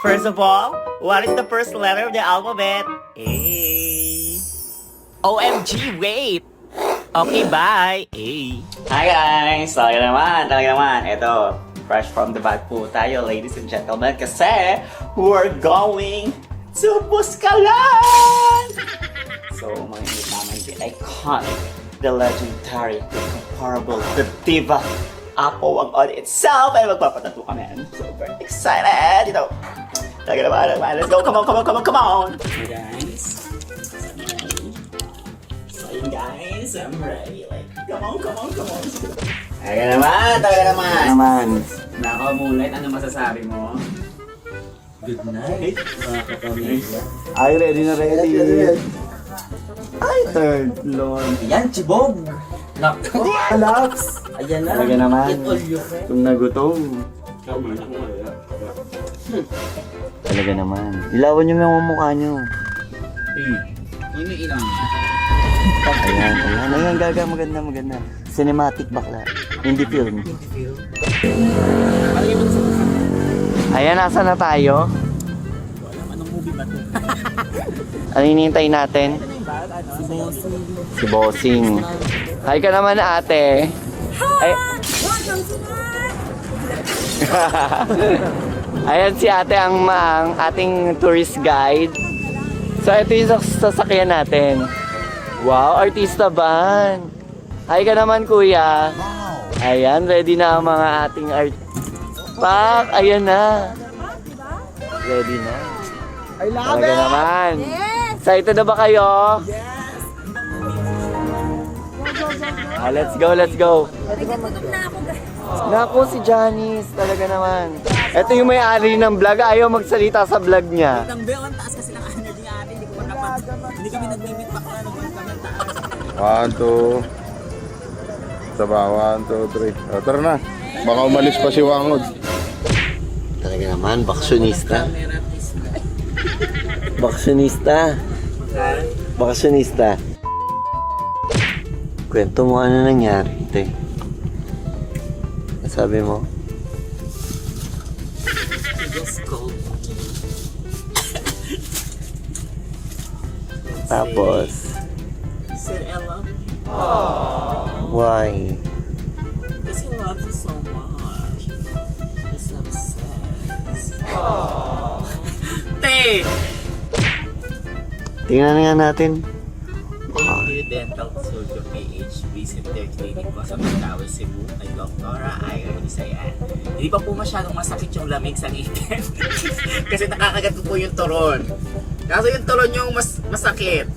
First of all, what is the first letter of the alphabet? A. OMG, wait! Okay, bye! A. Hi guys! Talaga naman. Ito, fresh from the bag po tayo, ladies and gentlemen, kasi we're going to Buskalan! So, makikita naman the iconic, the legendary, the incomparable, the diva, Apo Wang on itself, ay magpapatato kami. I'm super excited! You know, talaga naman. Let's go! Come on! Hey guys. So yun guys, I'm ready. Like, come on. Talaga naman. Nakamulit, ano masasabi mo? Good night, mga kapamilya. Ay, ready na ready. Ay, third Lord. Yan, chibog! Nako! Alaps! Ayan na. Talaga naman. Eat all you can. Kung nagutom. Talaga naman. Ilawan nyo yung mukha nyo. Ano ilang? Ayan, gaga, maganda. Cinematic bakla. Hindi film. Ayan, nasa na tayo? Anong movie ba ito? Ano hinihintay natin? Si Bossing. Hi ka naman, ate. Ay. Ayan si ate ang ating tourist guide. So ito yung sasakyan natin. Wow, artista ban. Hi ka naman, kuya. Ayan, ready na ang mga ating art. Pak, ayan na. Ready na. I love Talaga it! naman. Yes! Excited na ba kayo? Yes! Let's go. Nagutom na ako, guys. Naku, si Janice. Talaga naman. Ito yung may-ari ng vlog. Ayaw magsalita sa vlog niya. Ang beyo, ang taas kasi ng energy natin. Hindi ko matapat. Hindi kami nag-limit pa kung ano kami ang taas. 1, 2. Saba, 1, 2, 3. O, tara na. Baka umalis pa si Wangod. Talaga naman, baksyonista. Camera, please. Baksyonista. Kwento mo ano nangyari, te. Sabi mo? Just go. Tapos, Said Ella, why? because he loves you so much. He's obsessed. Te! Tingnan nga natin. Thank you, Dental Studio PH. Visit their clinic po sa Mandawi, Cebu. Kay Doktora Iron Isayan. Hindi pa po masyadong masakit yung lamig sa ngipin. Kasi nakakagat ko po yung turon. Kaso yung turon yung masakit.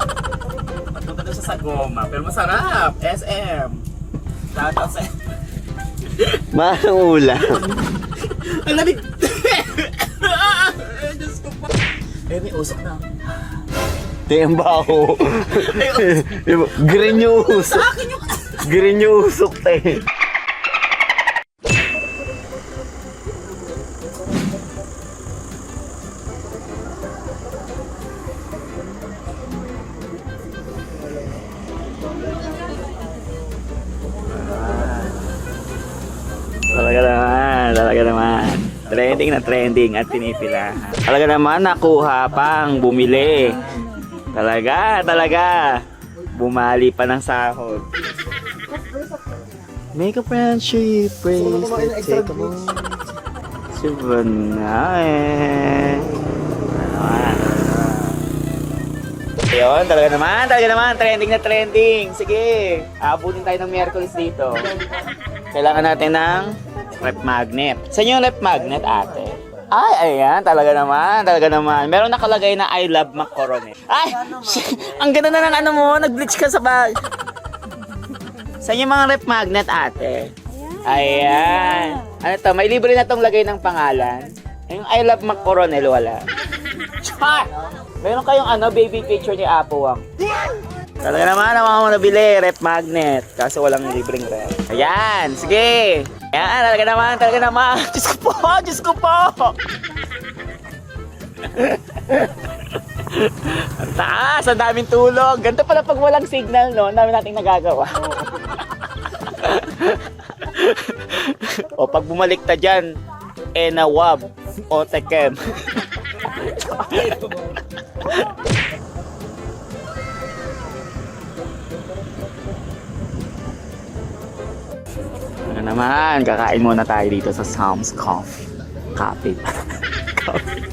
Patunta doon sa goma. Pero masarap. SM. Shoutout sa... Manong ulam. Ang lamig! Diyos ko pa. May usok na. Tingnan ba ako? Green yung usok. Sa akin yung... Green yung usok, te. Talaga naman. Trending at pinipila. Talaga naman nakuha pang bumili. Talaga. Bumali pa ng sahod. Make a friendship, praise, take a moment. Subhanallah. Ayun, talaga naman. Trending. Sige, abutin tayo ng Miyerkules dito. Kailangan natin ng rep magnet. Saan yung rep magnet, ate? Ay, ayan, talaga naman. Meron nakalagay na I love macaroni. Ay, ang ganda na ng ano mo, nag-bleach ka sa bag. Saan yung mga rep magnet, ate? Ayan. Ano to, may libre na tong lagay ng pangalan. Yung I love macaroni, wala. Char! Meron kayong baby picture ni Apo Wang. Talaga naman, ang mga nabili, rep magnet. Kaso walang libreng rep. Ayan, sige. Ayan, talaga naman. Diyos ko po. Ang taas, ang daming tulog. Ganito pala pag walang signal, no? Ang dami nating nagagawa. O pag bumalik ta dyan, nawab. Otekem. Ano naman, kakain muna tayo dito sa Sam's Coffee. Coffee. Coffee.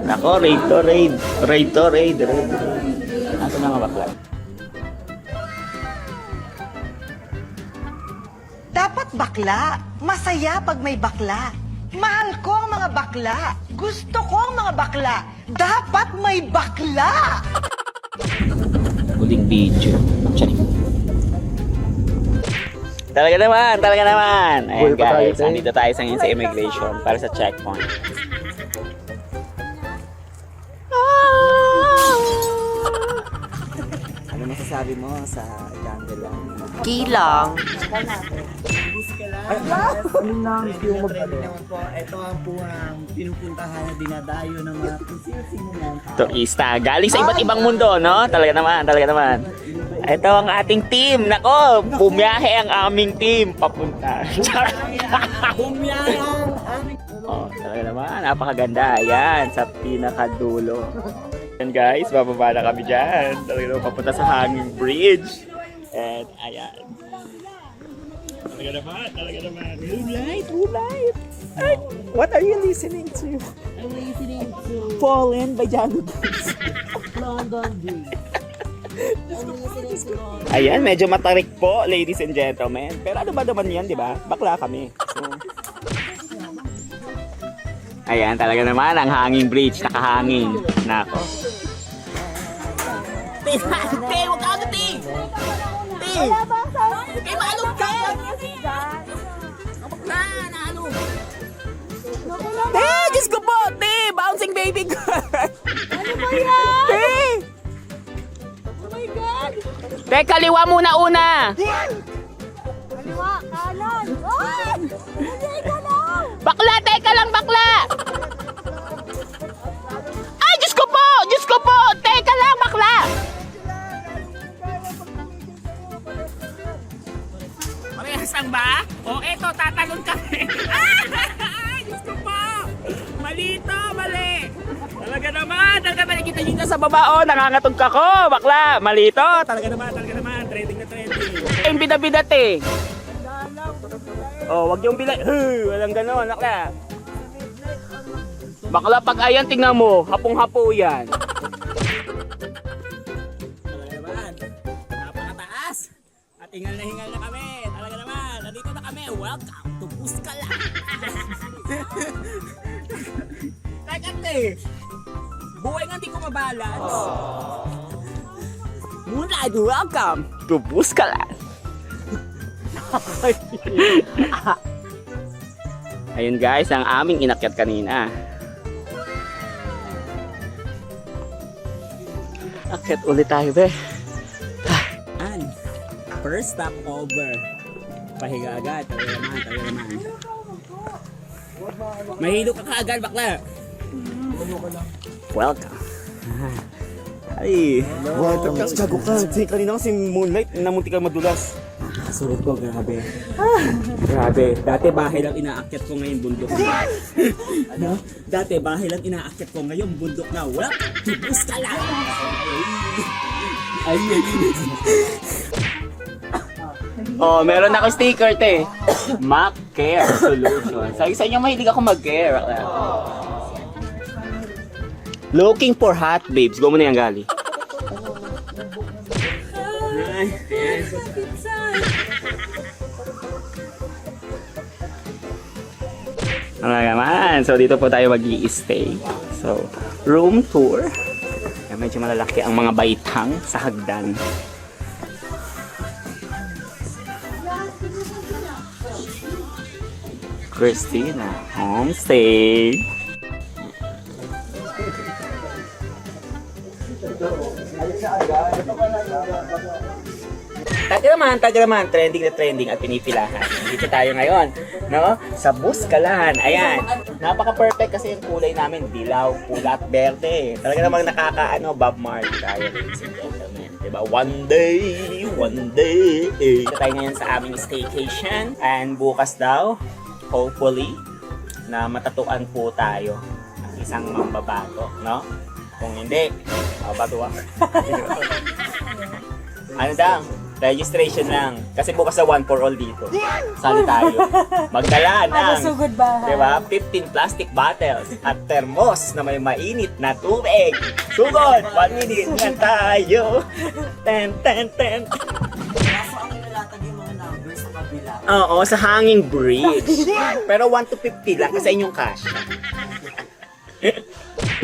Nako, raid to raid. Raid to raid. Raid. Asa na mga bakla? Dapat bakla. Masaya pag may bakla. Mahal ko ang mga bakla. Gusto ko ang mga bakla. Dapat may bakla. Huling video. Charing. Talaga naman, talaga naman. Ayan guys, nandito tayo sa immigration para sa checkpoint. Ano masasabi mo sa jungle lang? Kilang. Ito ang po ang pinupuntahan na dinadayo ng mga sino yan. Turista. Galing sa iba't ibang mundo, no? Talaga naman, talaga naman. Ito ang ating team. Nako, bumiyahe ang aming team papunta. Bumiyahe ang aming... Oh, talaga naman. Napakaganda. Ayan, sa pinakadulo. Ayan guys, bababa na kami dyan. Talaga naman papunta sa Hanging Bridge. And ayan. Talaga naman, talaga naman. Blue light, blue light. Ay, what are you listening to? I'm listening to Fallen by Django Dance. London Bridge. I'm listening to London. Ayan, medyo matarik po, ladies and gentlemen. Pero ano ba naman yan, di ba? Bakla kami. So, ayan, talaga naman ang hanging bridge, nakahangin. Nako. Te, huwag ka ano, te! Te! Huwag kayo maalog ka! Na ano? Te, Diyos ko po! Te, bouncing baby girl! Ano ba yan? Te! Oh my God! Te, kaliwa muna una! Kaliwa, kanan! Ay! Hindi ka lang! Bakla, teka lang, bakla! Ay, Diyos ko po! Diyos ko po! Teka lang, bakla! Parehasang ba? O eto, tatalon kami. Ay, Diyos ko po! Mali ito, mali! Talaga naman! Talaga nakikita nyo na sa baba, oh! Nangangatog ka ko! Bakla! Mali ito! Talaga naman. Trending na trending. Yung bidabidat eh! Oh, wag yung bilat. Walang ganon, bakla. Bakla, pag ayan, tingnan mo. Hapong-hapo yan. Talaga naman. Napakataas. At hingal na kami. Talaga naman. Nandito na kami. Welcome to Buskala. Teka, te. Buhay nga di ko mabalance. Moonlight, welcome to Buskalan. Ayun guys, ang aming inakyat kanina. Akyat ulit tayo, be. And first stop over. Pahiga agad. Talaga naman. Mahilo ka kaagad, bakla. Welcome. Ay, welcome. Gago ka. Kanina kasi Moonlight, namunti ka madulas. Surot ko, grabe. Grabe. Dati bahay lang inaakyat ko, ngayon bundok na. Ano? Dati bahay lang inaakyat ko, ngayon bundok na. Welcome to Buskala! Ay, Oh, meron ako sticker, te. Mac Care Solution. Sa inyo mahilig ako mag-care. Looking for hot babes. Go mo na yan, gali. Ano naman? So, dito po tayo mag-i-stay. So, room tour. Medyo malalaki ang mga baitang sa hagdan. Christina Homestay. Taga naman, trending na trending at pinipilahan. Dito tayo ngayon, no? Sa Buskalan. Ayan, napaka-perfect kasi yung kulay namin, dilaw, pula at berde. Talaga namang nakakaano, Bob Marley tayo, ladies and gentlemen. Diba? One day. Dito tayo ngayon sa aming staycation. And bukas daw, hopefully, na matatuan po tayo ng isang mambabato, no? Kung hindi, mabato ako. Ano daw? Registration lang. Kasi bukas na one for all dito. Sali tayo. Magdala ng, Sugod bahay. diba, 15 plastic bottles at thermos na may mainit na tubig. Sugod! 1 minute nga tayo. Ten, ten, ten. Oo, sa hanging bridge. Pero 1 to 50 lang kasi inyong cash.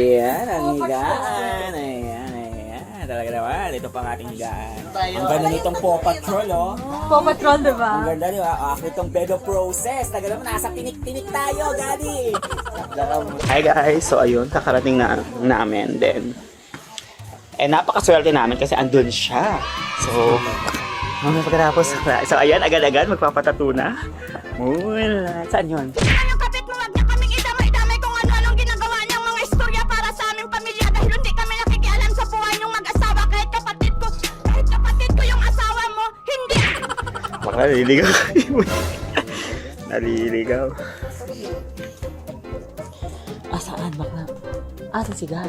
Ayan, ang higaan. Ayan, ayan. Talaga naman, ito pang ating higaan. Ang ganda nitong Paw Patrol, oh. Paw Patrol, di ba? Ang ganda, di ba? Ako itong bed of roses. Talaga naman, nasa tinik-tinik tayo, Gadi. Hi guys, so ayun, kakarating na namin din. Napakaswerte namin kasi andun siya. So, pagkatapos, so ayan, agad-agad, magpapatato na. Mula, saan yun? Yung kapit mo, wag niya kaming idamay-damay kung ano-anong ginagawa niyang mga istorya para sa aming pamilya dahil hindi kami nakikialam sa buhay niyong mag-asawa kahit kapatid ko yung asawa mo, hindi. Baka naliligaw. Naliligaw. Saan bakla? Asa si Gal?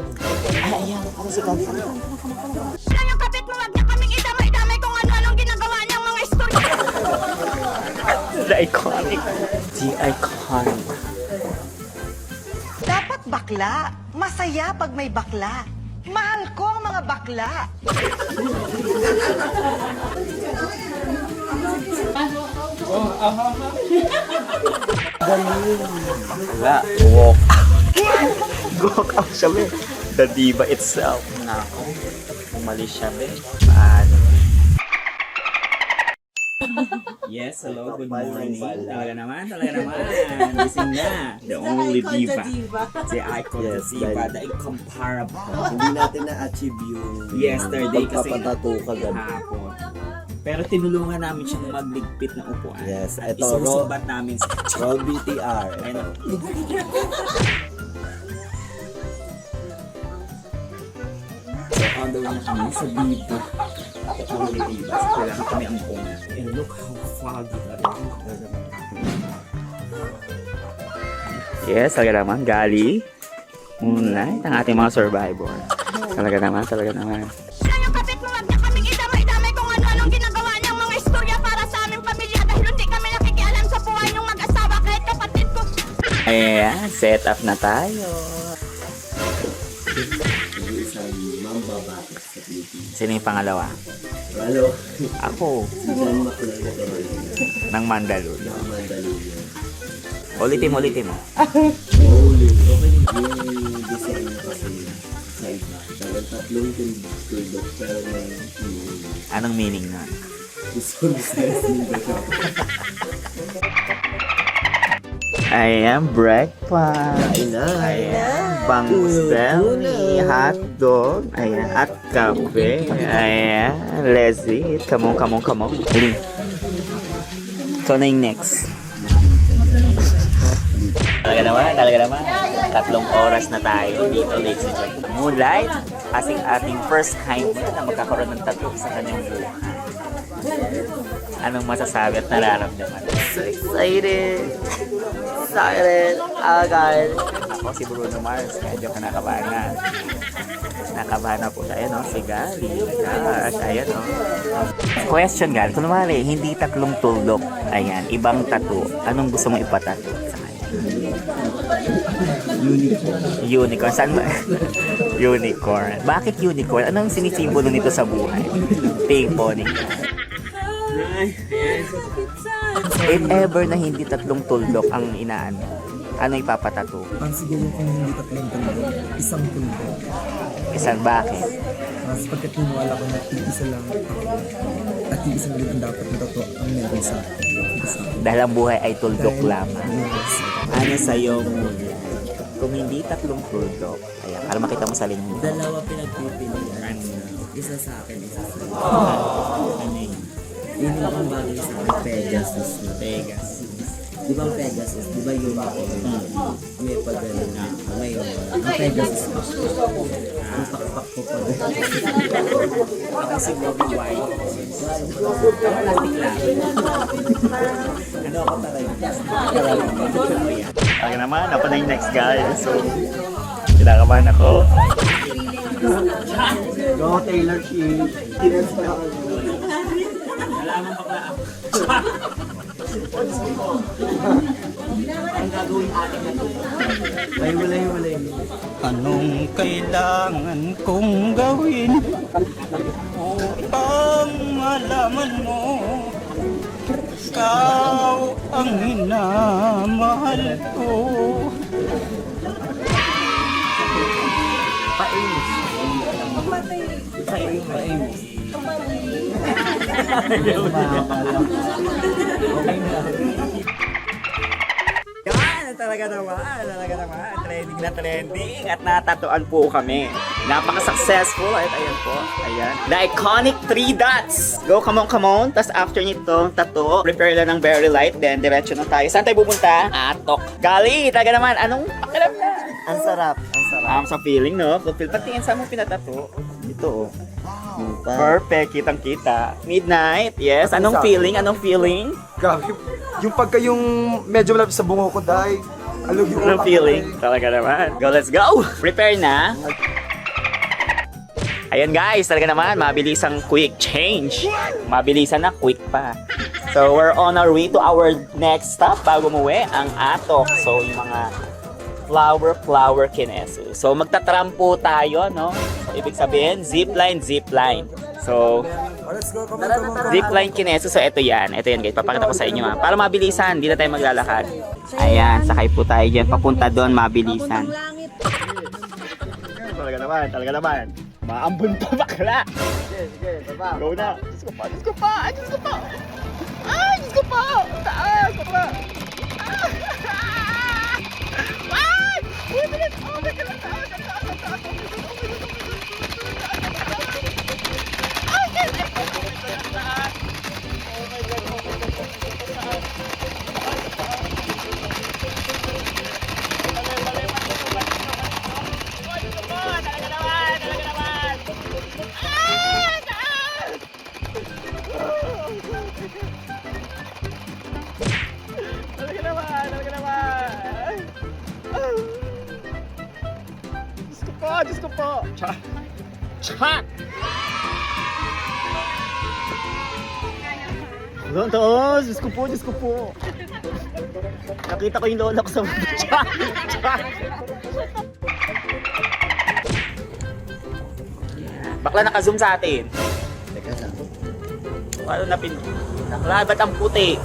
Ay, ayan. Asa si Gal? Yung kapit mo, wag niya kaming idamay-damay kung ano-anong ginagawa niyang mga istorya. The iconic. The iconic. Dapat bakla. Masaya pag may bakla. Mahal ko ang mga bakla. Wala. Walk. Walk out siya, be. The diva itself. Nako. Umalis siya, be. Paano? Yes, hello, good morning. Talaga naman. Gising na. The only diva. The icon, the diva, the incomparable. Hindi natin na-achieve yung Yesterday kasi pagpapatato kagad. hapon. Pero tinulungan namin siyang magligpit ng upuan. Yes, At ito, isusumbat namin sa Roll BTR. Ayun. So, on the way na kami sa Diva. Sa Diva. So, kailangan kami ang una. And look how foggy that is. Yes, talaga naman. Gali. Moonlight. Ang ating mga survivor. Talaga naman. Yung kapit mo, wag niya kaming idamay-damay kung ano-anong ginagawa niyang mga istorya para sa aming pamilya dahil hindi kami nakikialam sa buhay niyong mag-asawa kahit kapatid ko. Ayan, set up na tayo. Yung isang mambabato sa Pilipinas. Sino yung pangalawa? Hello. Ako. Saan makulay ko rin? Ng Mandaluyong. Mandaluyong. Ulitin mo. Holy. Okay. Yung design kasi sa iba. Talagang tatlong tuldok pero may Anong meaning nun? gusto design sa Ayan, breakfast. Ayan, bangus belly, hotdog. Ayan, at kape. Ayan, let's eat. Come on. Ling. So, na yung next. Talaga naman. 3 oras na tayo dito, ladies and gentlemen. Moonlight, asing ating first time na magkakaroon ng tattoo sa kanyang buhay. Anong masasabi at nararamdaman? So excited. Oh God. Ako si Bruno Mars, medyo kinakabahan na. Nakabahan na po tayo, no? Si Gali. Gosh, ayan, no? Question, Gali. Kung naman hindi 3 tuldok, ayan, ibang tattoo, anong gusto mo ipatato sa kanya? Unicorn. Saan ba? Unicorn. Bakit unicorn? Anong sinisimbolo nito sa buhay? Pink pony. If ever na hindi 3 tuldok ang inaan, ano ipapatato? Ang siguro kung hindi tatlong tuldok, isang tuldok. Isang bakit? Mas pagkat niwala ko na isa lang ako at isang din ang dapat na tato ang meron sa akin. Dahil ang buhay ay tuldok lamang. Yes. Ano sa'yo muna? Kung hindi 3 tuldok, ayan, para makita mo sa linggo. Dalawa pinagpipilian. Isa sa akin, isa sa akin. Ano yun? Yun yung ang bagay sa akin, Pegasus. Di ba ang Pegasus? Di ba yun ako? May pagano na. Ngayon, ang Pegasus ko. Ang pakpak ko pa. Ako si Bobby White. Plastic lang. Ano ako talaga? Talaga. Talaga naman, ako na yung next guy. So, kinakabahan ako. Go, Taylor Swift. Anong kailangan kong gawin upang malaman mo ikaw ang minamahal ko? Yan, talaga naman. Trending na trending. At natatuan po kami. Napaka-successful. At ayan po. Ayan. The iconic 3 dots. Go, come on. Tapos after nito, tattoo. Prepare lang ng very light. Then, diretso na tayo. Saan tayo pupunta? Atok. Gali, talaga naman. Anong pakiram na? Ang sarap. Sa feeling, no? Fulfill. Patingin, saan mo pinatato? Ito, oh. Perfect. Kitang-kita. Midnight. Yes. Anong feeling? Grabe. Yung pagka yung medyo malapit sa bungo ko, dahil alog yung Anong feeling? Talaga naman. Go, let's go! Prepare na. Ayan guys, talaga naman, mabilisang quick change. Mabilisan na, quick pa. So, we're on our way to our next stop bago umuwi, ang Atok. So, yung mga flower kinesu. So, magtatrampo tayo, no? So, ibig sabihin, zipline. So, zipline kinesu. So, ito yan guys. Papakita ko sa inyo ha. Para mabilisan, hindi na tayo maglalakad. Ayan, sakay po tayo dyan. Papunta doon, mabilisan. Talaga naman. Maambun pa bakla. Sige, baba. Go na. Diyos ko pa. Taas, baba. Diyos ko po. Chak! Doon taas. Diyos ko po. Nakita ko yung lola ko sa mundo. Chak! Bakla naka-zoom sa atin. Paano napin? Bakla, ba't ang puti?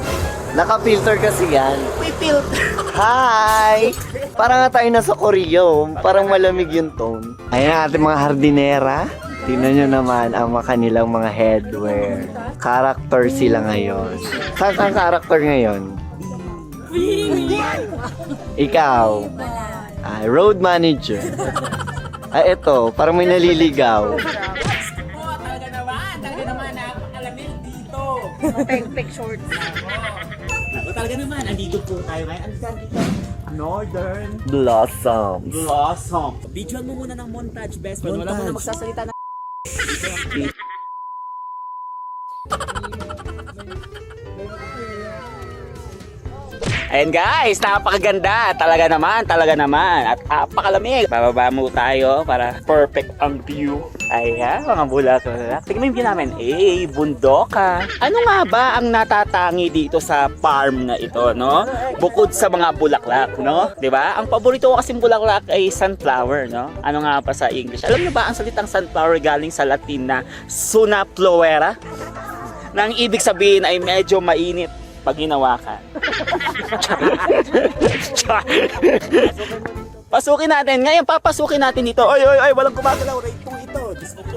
Naka-filter kasi yan. May filter. Hi! Parang nga tayo nasa Korea. Parang malamig yung tone. Ayan ang ating mga hardinera. Tingnan nyo naman ang mga kanilang mga headwear. Character sila ngayon. Saan kang character ngayon? Ikaw? Road manager. Ito, parang may naliligaw. Talaga naman, napakalamig dito. Pink shorts. Talaga naman, andito po tayo ngayon. Andito. Northern Blossom. Videoan mo muna ng montage, best friend. Wala mo na magsasalita na. Ayan guys, napakaganda. Talaga naman. At napakalamig. Bababa mo tayo para perfect ang view. Ayan, mga bulaklak. Tingnan mo yung view namin. Bundok ka. Ano nga ba ang natatangi dito sa farm na ito, no? Bukod sa mga bulaklak, no? 'Di ba? Ang paborito ko kasing bulaklak ay sunflower, no? Ano nga pa sa English? Alam niyo ba ang salitang sunflower galing sa Latin na suna florera? Nang ibig sabihin ay medyo mainit pag hinawakan. Pasukin natin. Ngayon, papasukin natin dito. Ay, walang gumagalaw. Raid 2 ito. Diyos ko po.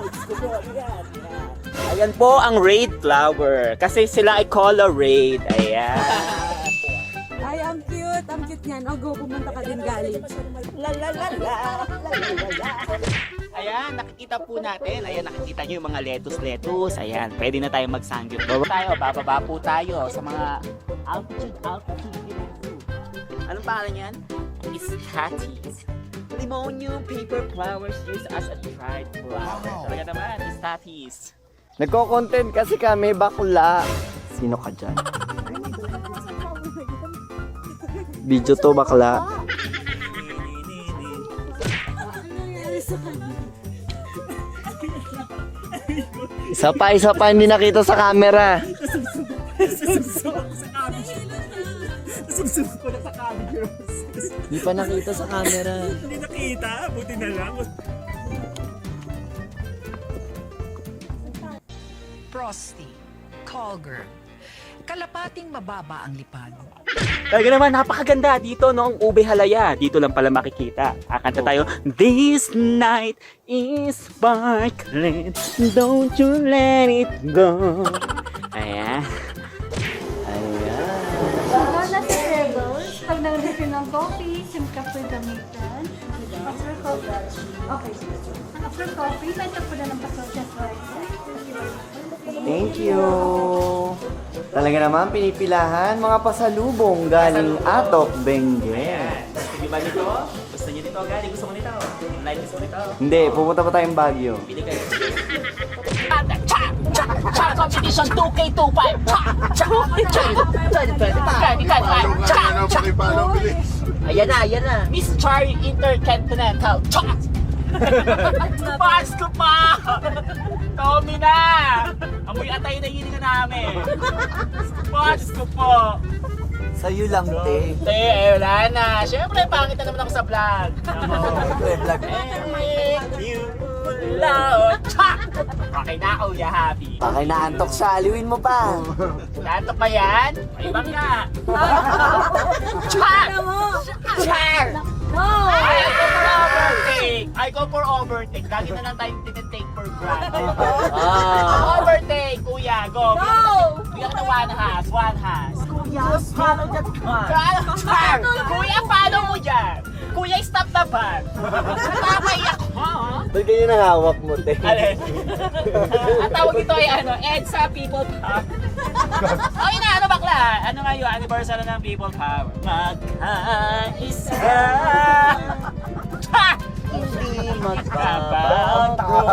Ayan po ang raid flower. Kasi sila ay color raid. Ayan. Ay, ang cute niyan. O, go, pumunta ka din galing. Ayan, nakikita po natin. Ayan, nakikita nyo yung mga lettuce. Ayan, pwede na tayo mag-sangyup. Bababa po tayo sa mga altitude. Anong pangalan yan? Staties. Limonium paper flowers used as a dried flower. Talaga naman, staties. Nagko-content kasi kami, bakla. Sino ka dyan? Video to, bakla. Ano nangyari sa kanya? Isa pa, hindi nakita sa camera. Nasubsob ko na sa camera. Hindi pa nakita sa camera. Hindi nakita, buti na lang. Frosty, call girl. Kalapating mababa ang lipad. Talaga naman, napakaganda dito, no? Ang ube halaya. Dito lang pala makikita. Kakanta tayo. This night is sparkling. Don't you let it go. Ayan. Mga nasa tables, pag nag-refill ng coffee, simka po gamitan. After coffee, okay. After coffee, nandiyan po na ng pasok right? Thank you. Talaga naman, pinipilahan mga pasalubong galing Atok, Benguet. Di ba nito? Gusto niyo nito, Gali? Gusto mo nito? Like, gusto mo nito? Hindi, pupunta pa tayong Baguio. Pili kayo. Competition 2K25. Pakipalo, bilis. Ayan na. Miss Charlie Intercontinental. Pass ko pa! Tommy na! Amoy atay na hininga namin. Pass ko po! Sa'yo lang, te. Wala na. Siyempre, pangit na naman ako sa vlog. You love. Okay na, Kuya Happy. Bakit naantok siya, aliwin mo pa. Nato pa yan? May ibang nga. Char! Char! No! I go for overtake. Lagi na lang tayong tinitake for granted. Ah. Overtake, kuya. Go. No! Bigyan ka ng one has. Kuya, follow that car. Char! Kuya, follow mo yan. Kuya, stop the van. Natapaiyak ko, ha? Ba't ganyan ang hawak mo, te? Alin? Ang tawag ito ay EDSA People Power. Ay na, ano bakla? Ano nga yun? Anniversary ng People Power. Magkaisa. Ha! Hindi Magbabago.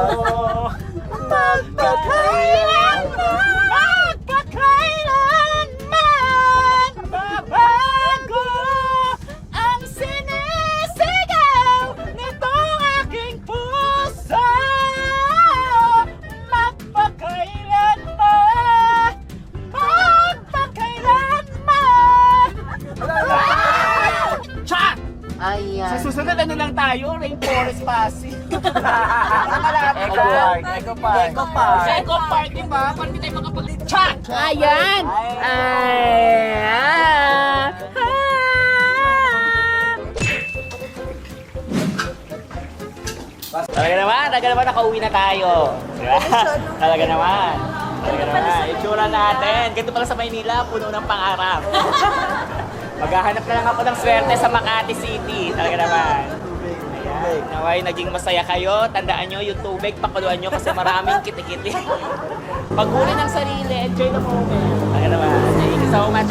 Magpakailanman babago ang sinisigaw nitong aking puso. Magpakailanman. Chat! Ayan. Sa susunod ano lang tayo? Rainforest Pasig. Eco Park. Eco Park, di ba? Para hindi tayo makapag-chat! Ayan! Ayan! Talaga naman nakauwi na tayo. Diba? Talaga naman. Itsura natin. Ganito pala sa Maynila, puno ng pangarap. Maghahanap na lang ako ng swerte sa Makati City. Talaga naman. Ayan. Naway, naging masaya kayo. Tandaan nyo, yung tubig, pakuluan nyo kasi maraming kitikiti. Paghuli ng sarili, enjoy the moment. Talaga naman. Thank you so much.